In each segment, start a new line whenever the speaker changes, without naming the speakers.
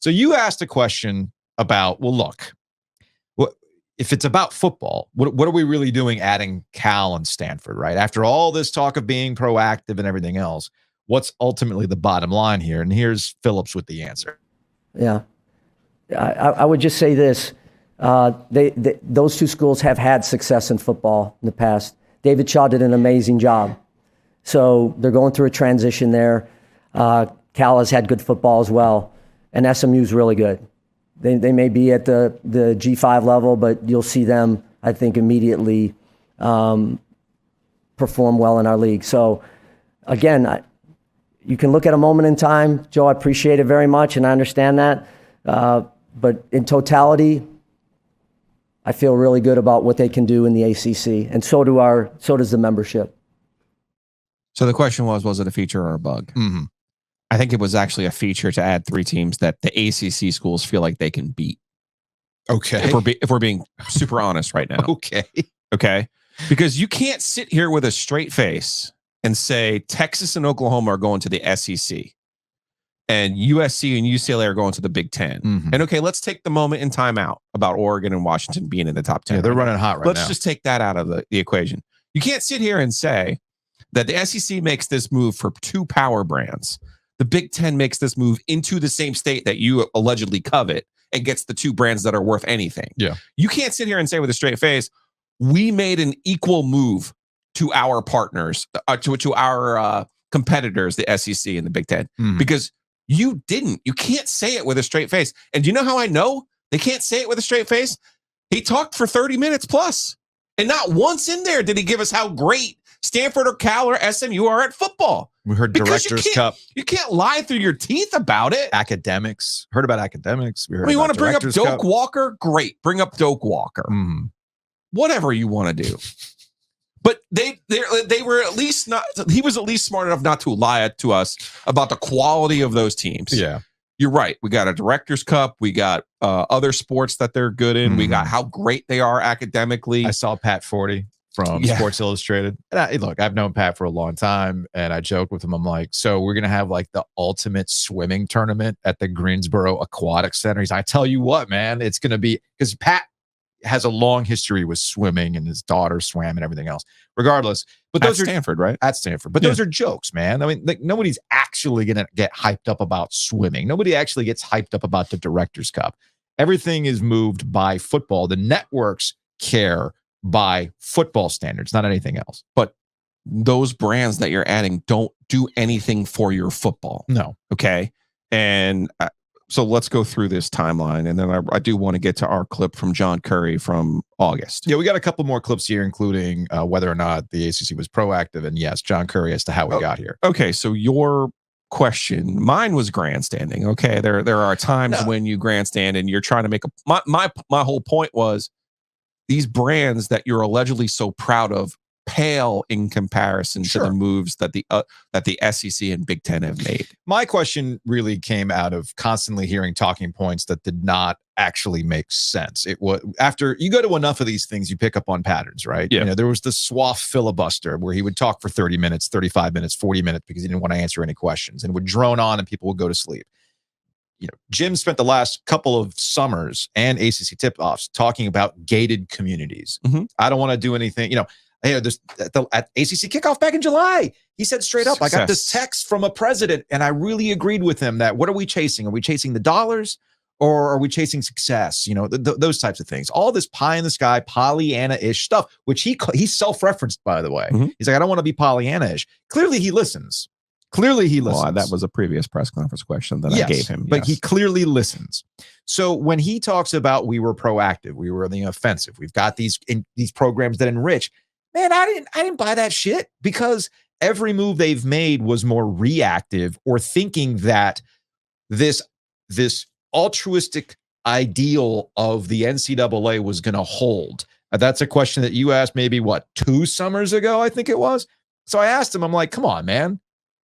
So you asked a question about, well, look, if it's about football, what are we really doing adding Cal and Stanford, right? After all this talk of being proactive and everything else, what's ultimately the bottom line here? And here's Phillips with the answer.
Yeah. I would just say this. Those two schools have had success in football in the past. David Shaw did an amazing job. So they're going through a transition there. Cal has had good football as well. And SMU's really good. They may be at the G5 level, but you'll see them, I think, immediately perform well in our league. So, again, you can look at a moment in time. Joe, I appreciate it very much, and I understand that. But in totality, I feel really good about what they can do in the ACC, and so does the membership.
So the question was it a feature or a bug?
Mm-hmm.
I think it was actually a feature to add 3 teams that the ACC schools feel like they can beat.
Okay.
If we're being super honest right now. Okay. Because you can't sit here with a straight face and say Texas and Oklahoma are going to the SEC and USC and UCLA are going to the Big Ten.
Mm-hmm.
And okay, let's take the moment in time out about Oregon and Washington being in the top 10.
Yeah, they're running hot right now.
Let's just take that out of the equation. You can't sit here and say that the SEC makes this move for 2 power brands. The Big Ten makes this move into the same state that you allegedly covet and gets the 2 brands that are worth anything.
Yeah.
You can't sit here and say with a straight face, we made an equal move to our partners, to our competitors, the SEC and the Big Ten, because you didn't. You can't say it with a straight face. And do you know how I know they can't say it with a straight face? He talked for 30 minutes plus, and not once in there did he give us how great Stanford or Cal or SMU are at football.
We heard Director's Cup.
You can't lie through your teeth about it.
Academics. Heard about academics. We heard
you want to bring up
Director's
Doak
Cup.
Walker? Great. Bring up Doak Walker.
Mm.
Whatever you want to do. But they were at least not, he was at least smart enough not to lie to us about the quality of those teams.
Yeah.
You're right. We got a Director's Cup. We got other sports that they're good in. We got how great they are academically.
I saw Pat Forty from Sports Illustrated. And look, I've known Pat for a long time, and I joked with him. I'm like, so we're going to have like the ultimate swimming tournament at the Greensboro Aquatic Center. He's like, I tell you what, man, it's going to be, because Pat has a long history with swimming and his daughter swam and everything else. Regardless, but those
are Stanford, right?
At Stanford. But those are jokes, man. I mean, like, nobody's actually going to get hyped up about swimming. Nobody actually gets hyped up about the Director's Cup. Everything is moved by football. The networks care by football standards, not anything else.
But those brands that you're adding don't do anything for your football.
No.
Okay. And so let's go through this timeline. And then I do want to get to our clip from John Curry from August.
Yeah, we got a couple more clips here, including whether or not the ACC was proactive. And yes, John Curry as to how we got here.
Okay. So your question, mine was grandstanding. Okay. There are times when you grandstand and you're trying to make my whole point was, these brands that you're allegedly so proud of pale in comparison to the moves that the SEC and Big Ten have made.
My question really came out of constantly hearing talking points that did not actually make sense. It was after you go to enough of these things, you pick up on patterns, right?
Yeah.
You know, there was the Swaff filibuster where he would talk for 30 minutes, 35 minutes, 40 minutes because he didn't want to answer any questions and would drone on and people would go to sleep. You know, Jim spent the last couple of summers and ACC tip-offs talking about gated communities. I don't want to do anything, you know, at ACC kickoff back in July, he said straight up, I got this text from a president and I really agreed with him that what are we chasing? Are we chasing the dollars or are we chasing success? You know, those types of things. All this pie in the sky, Pollyanna-ish stuff, which he self-referenced, by the way. He's like, I don't want to be Pollyanna-ish. Clearly he listens. Well,
that was a previous press conference question that I gave him.
But he clearly listens. So when he talks about we were proactive, we were the offensive, we've got these programs that enrich, man, I didn't buy that shit because every move they've made was more reactive or thinking that this altruistic ideal of the NCAA was going to hold. That's a question that you asked maybe, 2 summers ago, I think it was. So I asked him, I'm like, come on, man.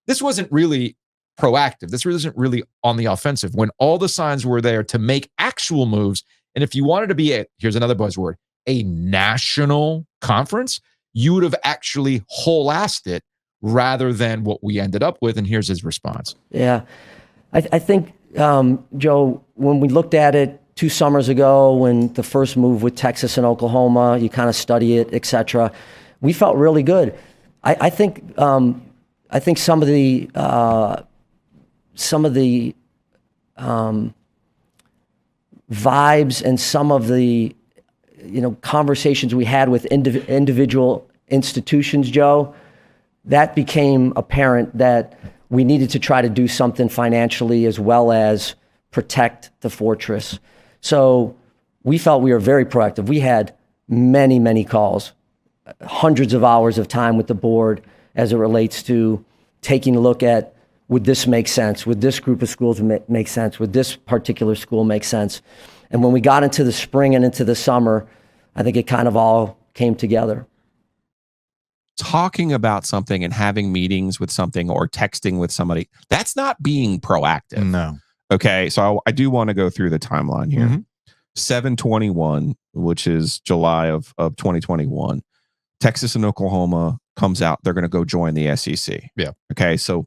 This wasn't really proactive. This wasn't really on the offensive when all the signs were there to make actual moves. And if you wanted to be here's another buzzword, a national conference, you would have actually whole-assed it rather than what we ended up with. And here's his response.
Yeah. I think, Joe, when we looked at it 2 summers ago, when the first move with Texas and Oklahoma, you kind of study it, et cetera, we felt really good. I think some of the vibes and some of the conversations we had with individual institutions, Joe, that became apparent that we needed to try to do something financially as well as protect the fortress. So we felt we were very proactive. We had many, many calls, hundreds of hours of time with the board as it relates to taking a look at, would this make sense? Would this group of schools make sense? Would this particular school make sense? And when we got into the spring and into the summer, I think it kind of all came together.
Talking about something and having meetings with something or texting with somebody, that's not being proactive.
No.
Okay. So I do want to go through the timeline here.
Mm-hmm.
7/21, which is July of 2021, Texas and Oklahoma comes out. They're going to go join the SEC.
Yeah.
Okay. So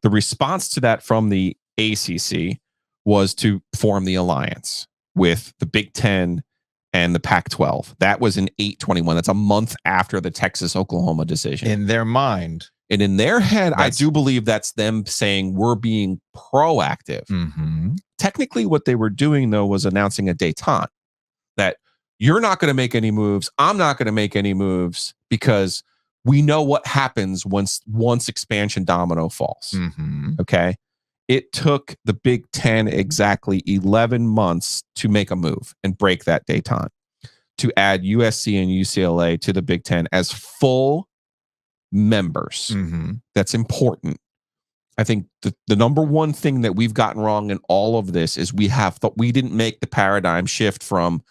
the response to that from the ACC was to form the alliance with the Big Ten and the Pac-12. That was in 8/21. That's a month after the Texas-Oklahoma decision.
In their mind.
And in their head, I do believe that's them saying we're being proactive.
Mm-hmm.
Technically, what they were doing, though, was announcing a détente, that you're not going to make any moves. I'm not going to make any moves because we know what happens once expansion domino falls.
Mm-hmm.
Okay. It took the Big Ten exactly 11 months to make a move and break that détente, to add USC and UCLA to the Big Ten as full members.
Mm-hmm.
That's important. I think the number one thing that we've gotten wrong in all of this is we didn't make the paradigm shift from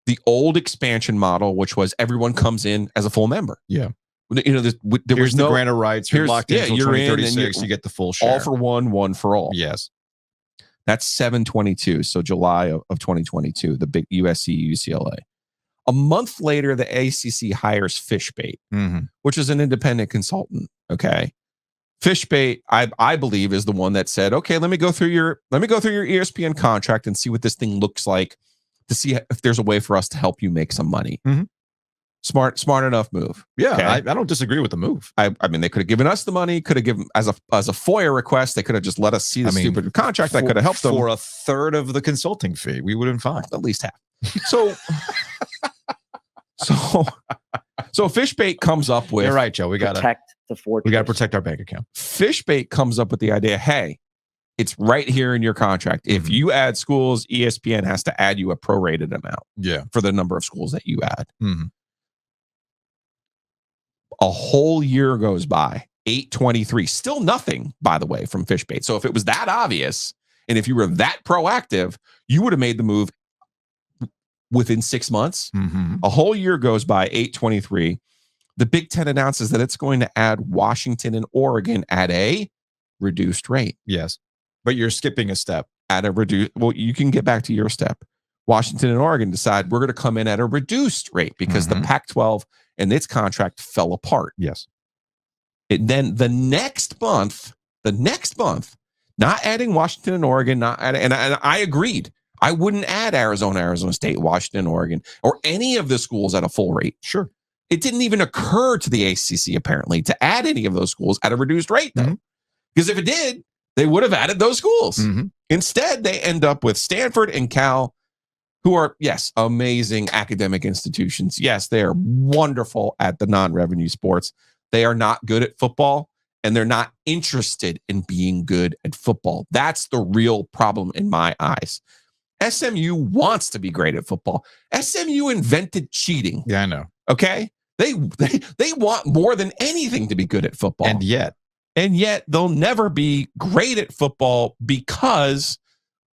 the old expansion model, which was everyone comes in as a full member.
Yeah.
There
was no grant of rights. You're locked in until
you're
2036. You get the full share.
All for one for all.
Yes.
That's 7/22. So July of 2022, the big USC UCLA. A month later, the ACC hires Fishbait,
mm-hmm.
which is an independent consultant. Okay. Fishbait, I believe, is the one that said, okay, let me go through your ESPN contract and see what this thing looks like to see if there's a way for us to help you make some money.
Mm-hmm.
Smart enough move.
Yeah,
okay?
I don't disagree with the move.
I mean, they could have given us the money, could have given as a FOIA request. They could have just let us see the stupid contract. I could have helped them
for a third of the consulting fee. We would have been fine.
At least half. So, so Fishbait comes up with.
You're right, Joe. We got to
protect the fortress.
We got to protect our bank account.
Fishbait comes up with the idea. Hey, it's right here in your contract.
Mm-hmm.
If you add schools, ESPN has to add you a prorated amount.
Yeah,
for the number of schools that you add.
Mm-hmm.
A whole year goes by, 8/23, still nothing, by the way, from Fishbait. So if it was that obvious, and if you were that proactive, you would have made the move within 6 months.
Mm-hmm.
A whole year goes by, 8/23. The Big Ten announces that it's going to add Washington and Oregon at a reduced rate.
Yes, but you're skipping a step.
At a reduced, well, you can get back to your step. Washington and Oregon decide we're going to come in at a reduced rate because
Mm-hmm.
the Pac-12 and its contract fell apart.
Yes.
Then the next month, not adding Washington and Oregon, not adding, and I agreed. I wouldn't add Arizona State, Washington, Oregon, or any of the schools at a full rate.
Sure.
It didn't even occur to the ACC, apparently, to add any of those schools at a reduced rate, though.
Mm-hmm.
Because if it did, they would have added those schools.
Mm-hmm.
Instead, they end up with Stanford and Cal, who are, yes, amazing academic institutions. Yes, they are wonderful at the non-revenue sports. They are not good at football, and they're not interested in being good at football. That's the real problem in my eyes. SMU wants to be great at football. SMU invented cheating.
Yeah, I know.
Okay? They want more than anything to be good at football.
And yet
they'll never be great at football because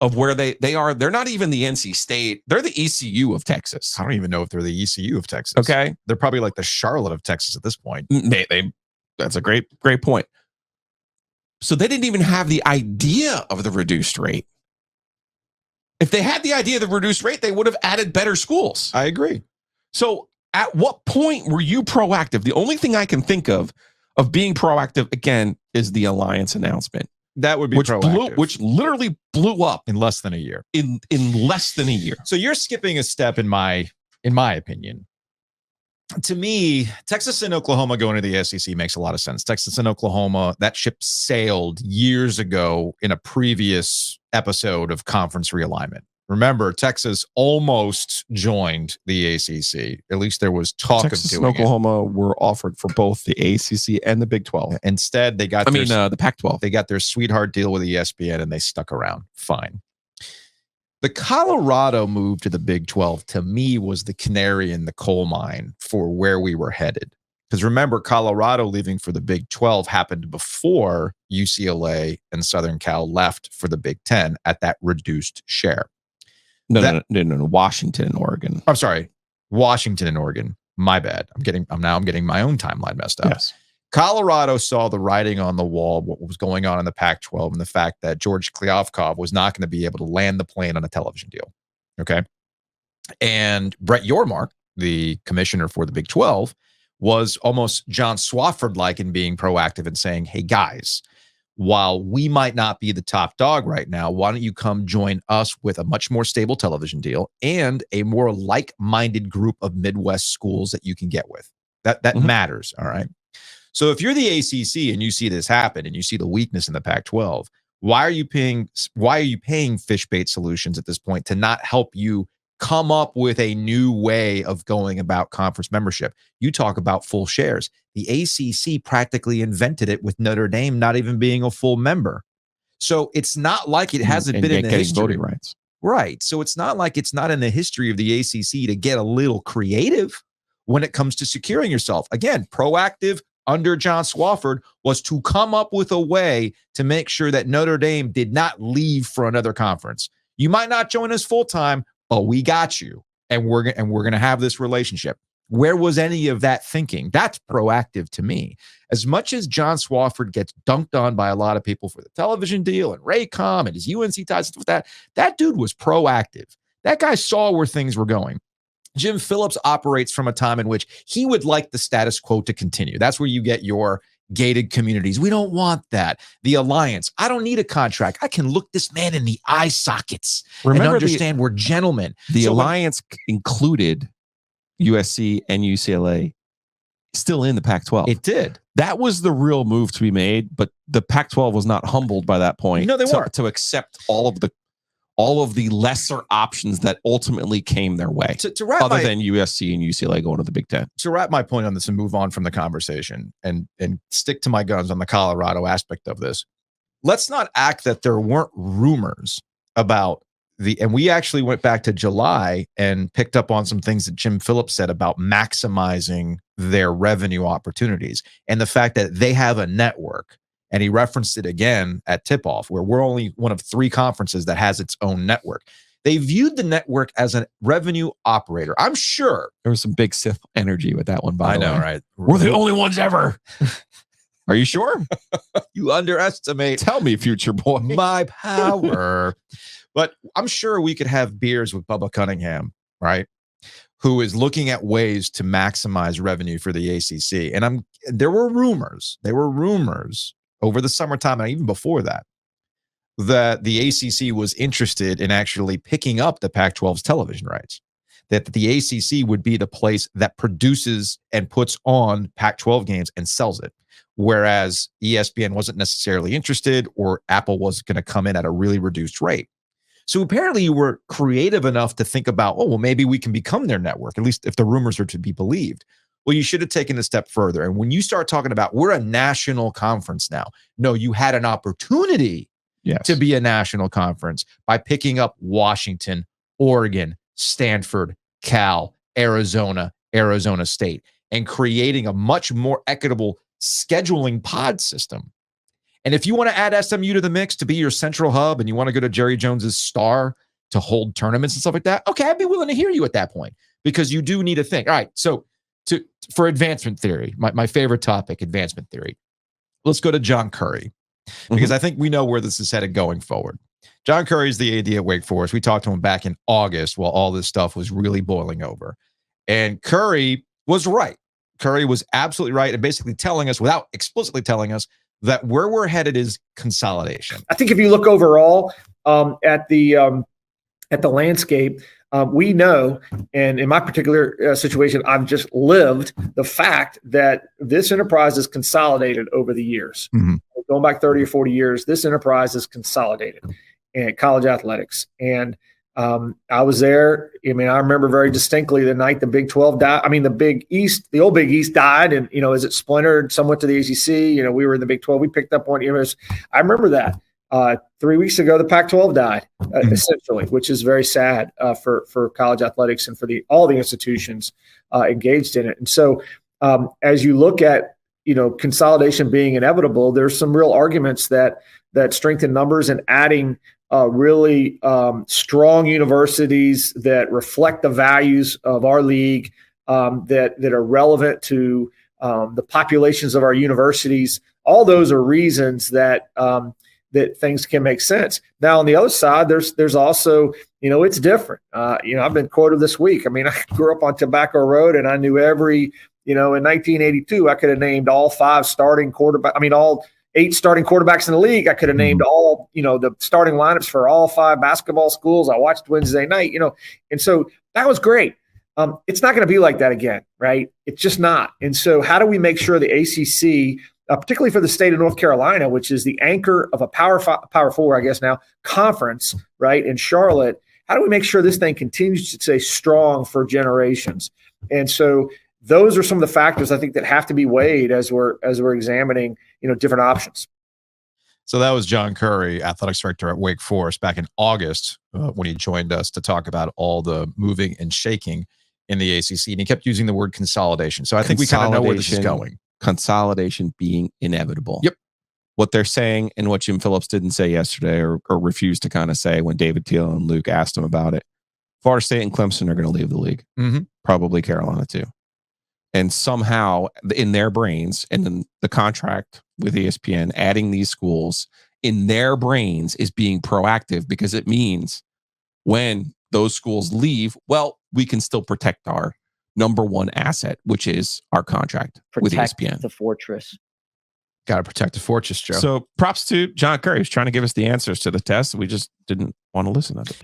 of where they are. They're not even the NC State. They're the ECU of Texas.
I don't even know if they're the ECU of Texas.
Okay.
They're probably like the Charlotte of Texas at this point.
That's a great point. So they didn't even have the idea of the reduced rate. If they had the idea of the reduced rate, they would have added better schools.
I agree.
So at what point were you proactive? The only thing I can think of being proactive, again, is the alliance announcement.
That would be proactive.
which literally blew up
in less than a year.
in less than a year.
So you're skipping a step in my opinion. To me, Texas and Oklahoma going to the SEC makes a lot of sense. Texas and Oklahoma, that ship sailed years ago in a previous episode of conference realignment. Remember, Texas almost joined the ACC. At least there was talk
Texas
of
and
doing
Oklahoma were offered for both the ACC and the Big 12.
Instead, they got
the Pac-12.
They got their sweetheart deal with ESPN and they stuck around. Fine. The Colorado move to the Big 12, to me, was the canary in the coal mine for where we were headed. Because remember, Colorado leaving for the Big 12 happened before UCLA and Southern Cal left for the Big 10 at that reduced share.
No, Washington and Oregon.
I'm sorry, Washington and Oregon. My bad. I'm getting my own timeline messed up.
Yes.
Colorado saw the writing on the wall, what was going on in the Pac-12, and the fact that George Kliavkoff was not going to be able to land the plane on a television deal. Okay. And Brett Yormark, the commissioner for the Big 12, was almost John Swofford-like in being proactive and saying, hey, guys, while we might not be the top dog right now, why don't you come join us with a much more stable television deal and a more like-minded group of Midwest schools that you can get with? That matters, all right? So if you're the ACC and you see this happen and you see the weakness in the Pac-12, why are you paying fish bait solutions at this point to not help you come up with a new way of going about conference membership? You talk about full shares. The ACC practically invented it with Notre Dame not even being a full member. So it's not like it hasn't been in the history.
Voting rights.
Right. So it's not like it's not in the history of the ACC to get a little creative when it comes to securing yourself. Again, proactive under John Swofford was to come up with a way to make sure that Notre Dame did not leave for another conference. You might not join us full time, but we got you, and we're going to have this relationship. Where was any of that thinking? That's proactive to me. As much as John Swofford gets dunked on by a lot of people for the television deal and Raycom and his UNC ties and stuff like that dude was proactive. That guy saw where things were going. Jim Phillips operates from a time in which he would like the status quo to continue. That's where you get your gated communities. We don't want that. The alliance. I don't need a contract. I can look this man in the eye sockets and understand we're gentlemen.
The alliance included USC and UCLA still in the Pac-12.
It did.
That was the real move to be made, but the Pac-12 was not humbled by that point.
No, they weren't.
To accept all of the lesser options that ultimately came their way, other than USC and UCLA going to the Big Ten.
To wrap my point on this and move on from the conversation and stick to my guns on the Colorado aspect of this, let's not act that there weren't rumors about and we actually went back to July and picked up on some things that Jim Phillips said about maximizing their revenue opportunities and the fact that they have a network. And he referenced it again at tip-off, where we're only one of 3 conferences that has its own network. They viewed the network as a revenue operator. I'm sure
there was some big Sith energy with that one, by the way.
I know, right?
We're the only ones ever. Are you sure?
You underestimate.
Tell me, future boy.
My power. But I'm sure we could have beers with Bubba Cunningham, right? Who is looking at ways to maximize revenue for the ACC. And there were rumors over the summertime and even before that the ACC was interested in actually picking up the Pac-12's television rights, that the ACC would be the place that produces and puts on Pac-12 games and sells it, whereas ESPN wasn't necessarily interested, or Apple was going to come in at a really reduced rate. So apparently you were creative enough to think about, oh, well, maybe we can become their network, at least if the rumors are to be believed. Well, you should have taken a step further. And when you start talking about we're a national conference now, no, you had an opportunity to be a national conference by picking up Washington, Oregon, Stanford, Cal, Arizona State, and creating a much more equitable scheduling pod system. And if you want to add SMU to the mix to be your central hub and you want to go to Jerry Jones's Star to hold tournaments and stuff like that, okay, I'd be willing to hear you at that point, because you do need to think. All right, so for advancement theory, my favorite topic, advancement theory, let's go to John Curry, because I think we know where this is headed going forward. John Curry is the AD at Wake Forest. We talked to him back in August while all this stuff was really boiling over. And Curry was right. Curry was absolutely right and basically telling us, without explicitly telling us, that where we're headed is consolidation?
I think if you look overall at the landscape, we know, and in my particular situation, I've just lived the fact that this enterprise is consolidated over the years.
Mm-hmm.
Going back 30 or 40 years, this enterprise is consolidated in college athletics. And I was there. I mean, I remember very distinctly the night the Big 12 died. I mean, the old Big East died, and as it splintered, some went to the ACC. We were in the Big 12. We picked up one. I remember that. 3 weeks ago, the Pac-12 died, essentially, which is very sad for college athletics and for all the institutions engaged in it. And so, as you look at consolidation being inevitable, there's some real arguments that strength in numbers and adding really strong universities that reflect the values of our league, that are relevant to the populations of our universities. All those are reasons that things can make sense. Now, on the other side, there's also, it's different. I've been quoted this week. I mean, I grew up on Tobacco Road, and I knew every, in 1982, I could have named all 5 starting quarterbacks. I mean, all 8 starting quarterbacks in the league. I could have named all, the starting lineups for all 5 basketball schools. I watched Wednesday night, and so that was great. It's not going to be like that again, right? It's just not. And so how do we make sure the ACC, particularly for the state of North Carolina, which is the anchor of a Power 4, I guess now, conference, right, in Charlotte, how do we make sure this thing continues to stay strong for generations? And so those are some of the factors I think that have to be weighed as we're examining, different options.
So that was John Curry, athletics director at Wake Forest, back in August when he joined us to talk about all the moving and shaking in the ACC. And he kept using the word consolidation. So I think we kind of know where this is going.
Consolidation being inevitable.
Yep.
What they're saying, and what Jim Phillips didn't say yesterday or refused to kind of say when David Teal and Luke asked him about it, Florida State and Clemson are going to leave the league.
Mm-hmm.
Probably Carolina too. And somehow in their brains and in the contract with ESPN, adding these schools in their brains is being proactive, because it means when those schools leave, well, we can still protect our number one asset, which is our contract with ESPN.
The fortress.
Got to protect the fortress, Joe.
So props to John Curry, who's trying to give us the answers to the test. We just didn't want to listen to it.